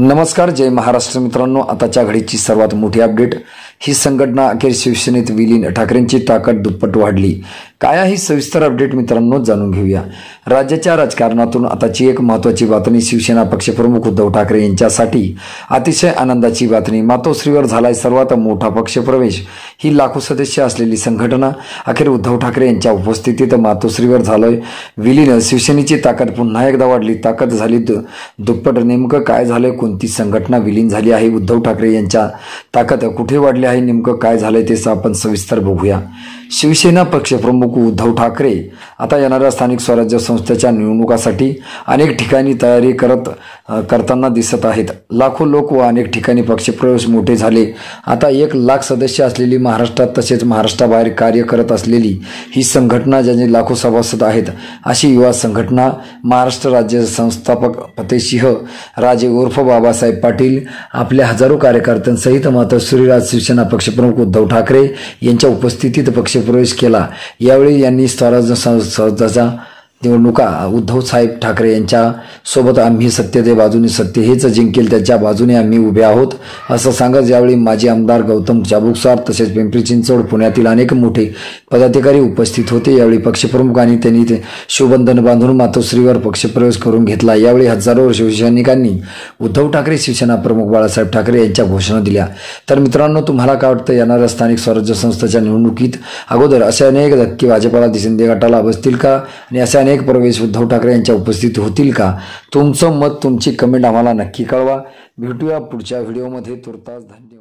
नमस्कार, जय महाराष्ट्र मित्रांनो। आताच्या घडीची सर्वात मोठी अपडेट। ही संघटना अखेर शिवसेनेत विलीन, ठाकरेंची ताकद दुप्पट वाढली। काय आहे सविस्तर अपडेट मित्रांनो, जाणून घेऊया। राज्याच्या राजकारणातून आताची एक महत्त्वाची बातमी शिवसेना पक्षप्रमुख उद्धव ठाकरे यांच्यासाठी अतिशय आनंदाची बातमी। मातोश्रीवर झालाय सर्वात मोठा पक्षप्रवेश। ही लाखो सदस्य असलेली संघटना अखेर उद्धव ठाकरे यांच्या उपस्थितीत मातोश्रीवर झालंय विलीन। शिवसेनेची ताकद पुन्हा एकदा वाढली, ताकद झाली दुप्पट। नेमकं काय झालंय, कोणती संघटना विलीन झाली आहे, उद्धव ठाकरे यांच्या ताकद कुठे वाढली आहे, नेमकं काय झालंय ते आपण सविस्तर बघूया। शिवसेना पक्षप्रमुख उद्धव ठाकरे आता येणाऱ्या स्थानिक स्वराज्य संस्थेच्या निवडणुकासाठी अनेक ठिकाणी तयारी करताना दिसत आहेत। लाखो लोक व अनेक ठिकाणी पक्षप्रवेश मोठे झाले। आता 1 लाख सदस्य असलेली महाराष्ट्रात तसेच महाराष्ट्राबाहेर कार्य करत असलेली ही संघटना, ज्यांचे लाखो सभासद आहेत, अशी युवा संघटना महाराष्ट्र राज्य संस्थापक फतेसिंह राजे उर्फ बाबासाहेब पाटील आपल्या हजारो कार्यकर्त्यांसहित मातोश्रीराज शिवसेना पक्षप्रमुख उद्धव ठाकरे यांच्या उपस्थितीत पक्षप्रवेश केला। यावेळी यांनी स्वराज्य संस्थेच्या निवडणुका उद्धव साहेब ठाकरे यांच्या सोबत आम्ही सत्तेच्या बाजूने, सत्य हेच जिंकेल त्याच्या बाजूने आम्ही उभे आहोत असं सांगत यावेळी माजी आमदार गौतम चाबुकस्वार तसेच पिंपरी चिंचवड पुण्यातील अनेक मोठे पदाधिकारी उपस्थित होते। यावेळी पक्षप्रमुखांनी त्यांनी शिवबंधन बांधून मातोश्रीवर पक्षप्रवेश करून घेतला। यावेळी हजारो शिवसैनिकांनी उद्धव ठाकरे शिवसेना प्रमुख बाळासाहेब ठाकरे यांच्या घोषणा दिल्या। तर मित्रांनो, तुम्हाला काय वाटतं, येणाऱ्या स्थानिक स्वराज्य संस्थेच्या निवडणुकीत अगोदर असे अनेक धक्के भाजपला शिंदे गटाला बसतील का आणि असे अनेक प्रवेश उद्धव ठाकरे यांच्या उपस्थित होतील का? तुमचं मत, तुमची कमेंट आम्हाला नक्की कळवा। भेटूया पुढच्या व्हिडिओमध्ये। तुर्तास धन्यवाद।